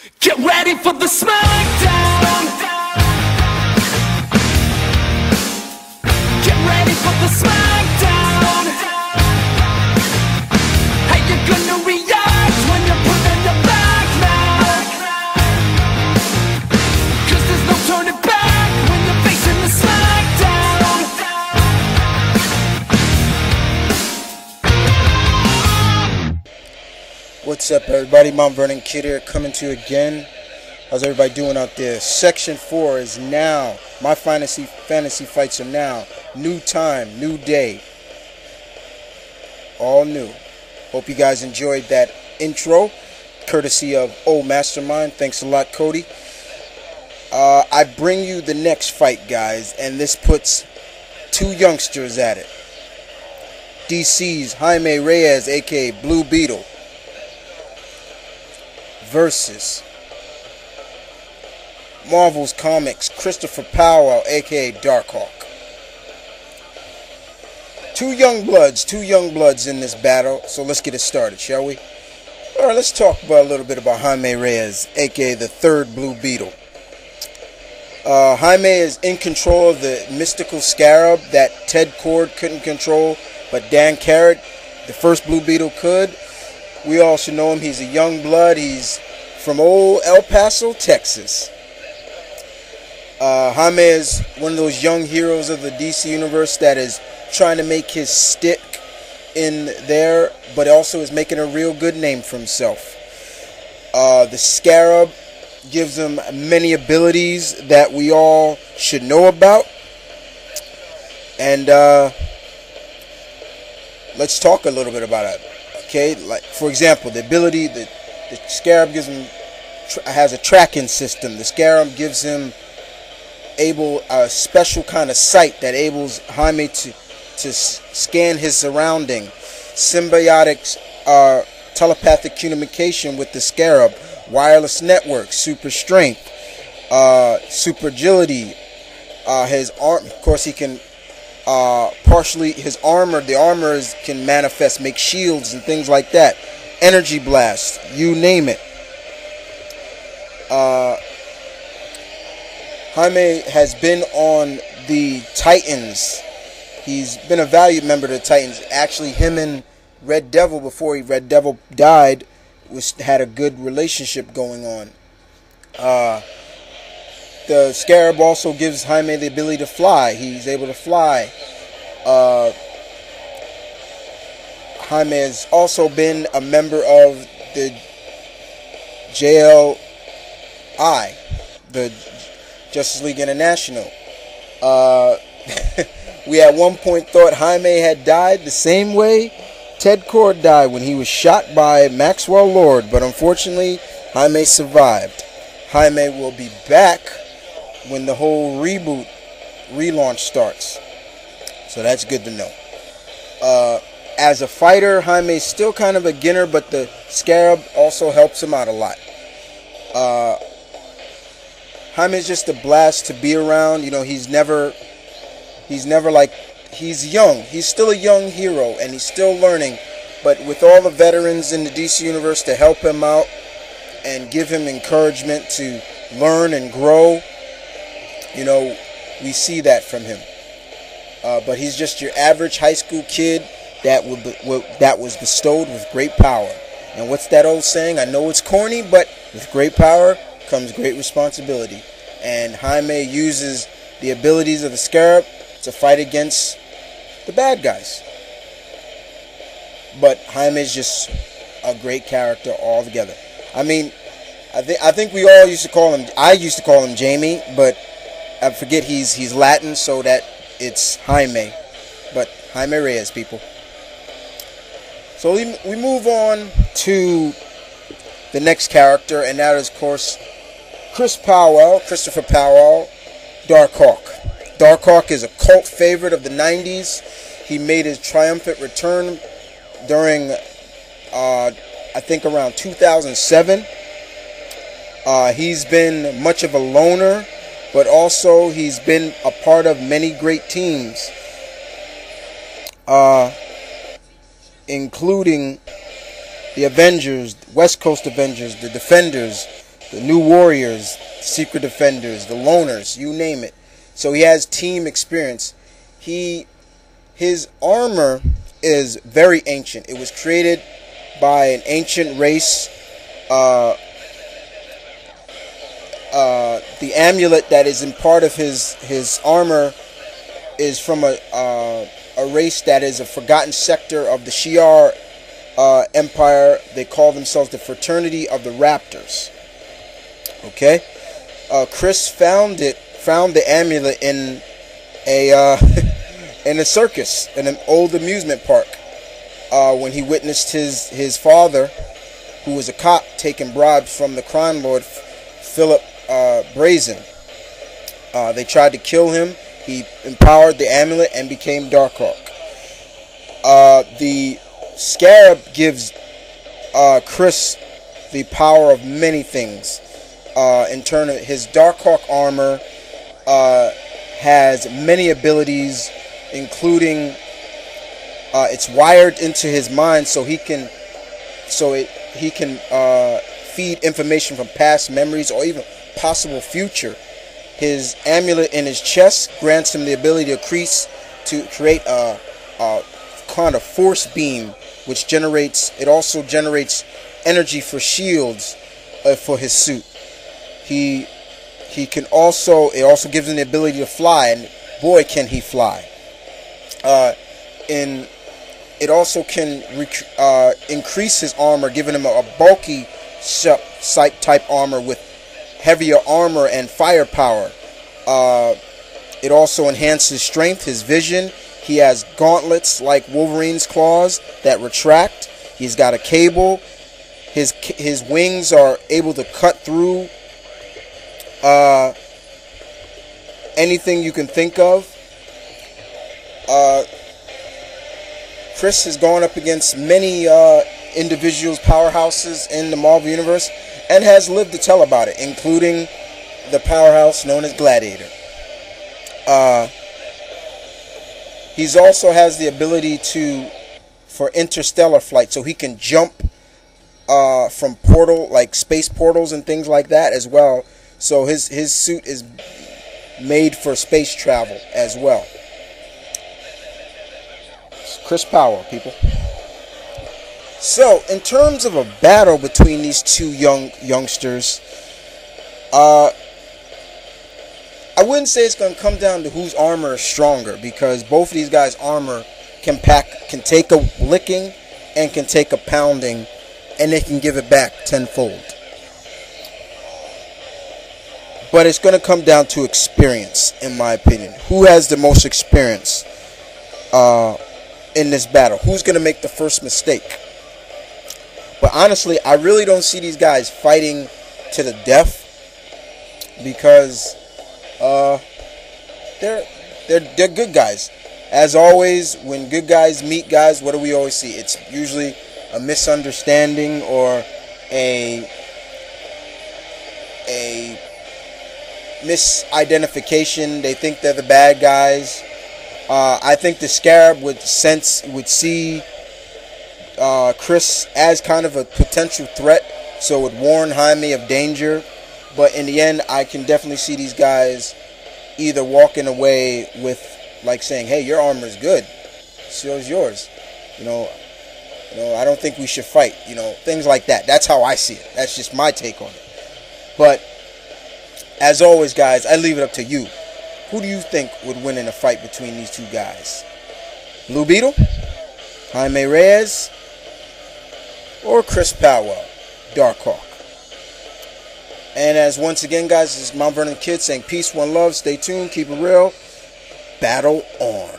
Get ready for the smackdown. Get ready for the smackdown. How you gonna react when you're put on your back now? Cause there's no turning back when you're facing the smackdown. What's up, everybody? Mount Vernon Kid here, coming to you again. How's everybody doing out there? Section 4 is now. My fantasy fights are now. New time, new day. All new. Hope you guys enjoyed that intro, courtesy of Old Mastermind. Thanks a lot, Cody. I bring you the next fight, guys, and this puts two youngsters at it. DC's Jaime Reyes, aka Blue Beetle, versus Marvel's Comics Christopher Powell, aka Darkhawk. Two young bloods in this battle, so let's get it started, shall we? Alright, let's talk about a little bit about Jaime Reyes, aka the third Blue Beetle. Jaime is in control of the mystical scarab that Ted Cord couldn't control, but Dan Carrot, the first Blue Beetle, could. We all should know him. He's a young blood. He's from old El Paso, Texas. Jaime is one of those young heroes of the DC universe that is trying to make his stick in there, but also is making a real good name for himself. The Scarab gives him many abilities that we all should know about. And let's talk a little bit about it. Okay, like for example, the ability that the Scarab gives him has a tracking system. The Scarab gives him a special kind of sight that enables Jaime to scan his surrounding. Symbiotic telepathic communication with the Scarab, wireless network, super strength, super agility. His arm, of course, he can. Partially his armor, the armors can manifest, make shields and things like that. Energy blast, you name it. Jaime has been on the Titans. He's been a valued member of the Titans. Actually, him and Red Devil, before Red Devil died, had a good relationship going on. The Scarab also gives Jaime the ability to fly. He's able to fly. Jaime has also been a member of the JLI, the Justice League International. We at one point thought Jaime had died the same way Ted Cord died when he was shot by Maxwell Lord, but unfortunately Jaime survived. Jaime will be back when the whole relaunch starts. So that's good to know. As a fighter, Jaime is still kind of a beginner, but the Scarab also helps him out a lot. Jaime is just a blast to be around. You know, he's never like, he's young. He's still a young hero, and he's still learning. But with all the veterans in the DC universe to help him out and give him encouragement to learn and grow, you know, we see that from him. But he's just your average high school kid that was bestowed with great power. And what's that old saying? I know it's corny, but with great power comes great responsibility. And Jaime uses the abilities of the Scarab to fight against the bad guys. But Jaime is just a great character altogether. I mean, I think we all used to call him, I used to call him Jamie, but I forget he's Latin, so that it's Jaime. But Jaime Reyes, people. So we move on to the next character, and that is, of course, Christopher Powell, Darkhawk. Darkhawk is a cult favorite of the 90s. He made his triumphant return during, I think, around 2007. He's been much of a loner, but also he's been a part of many great teams, including the Avengers, West Coast Avengers, the Defenders, the New Warriors, Secret Defenders, the Loners, you name it. So he has team experience. His armor is very ancient. It was created by an ancient race. The amulet that is in part of his armor is from a race that is a forgotten sector of the Shi'ar Empire. They call themselves the Fraternity of the Raptors. Okay, Chris found the amulet in a in a circus, in an old amusement park, when he witnessed his father, who was a cop, taking bribes from the crime lord Philip Brazen. They tried to kill him. He empowered the amulet and became Darkhawk. The scarab gives Chris the power of many things. In turn, his Darkhawk armor has many abilities, including it's wired into his mind, so he can feed information from past memories or even possible future. His amulet in his chest grants him the ability to create a kind of force beam, which also generates energy for shields for his suit. It also gives him the ability to fly, and boy can he fly. It also can increase his armor, giving him a bulky type armor with heavier armor and firepower. It also enhances strength, his vision. He has gauntlets like Wolverine's claws that retract. He's got a cable. His wings are able to cut through anything you can think of. Chris has gone up against many individuals, powerhouses in the Marvel Universe, and has lived to tell about it, including the powerhouse known as Gladiator. He's also has the ability for interstellar flight, so he can jump from space portals and things like that as well. So his suit is made for space travel as well. Chris Power, people. So, in terms of a battle between these two youngsters, I wouldn't say it's going to come down to whose armor is stronger, because both of these guys' armor can take a licking and can take a pounding, and they can give it back tenfold. But it's going to come down to experience, in my opinion. Who has the most experience in this battle? Who's going to make the first mistake? But honestly, I really don't see these guys fighting to the death, because they're good guys. As always, when good guys meet guys, what do we always see? It's usually a misunderstanding or a misidentification. They think they're the bad guys. I think the Scarab would see Chris as kind of a potential threat, so it would warn Jaime of danger. But in the end, I can definitely see these guys either walking away with, like, saying, "Hey, your armor is good, so is yours. I don't think we should fight." Things like that. That's how I see it. That's just my take on it. But as always, guys, I leave it up to you. Who do you think would win in a fight between these two guys? Blue Beetle, Jaime Reyes, or Chris Powell, Darkhawk? And as once again, guys, this is Mount Vernon Kid saying peace, one love, stay tuned, keep it real, battle on.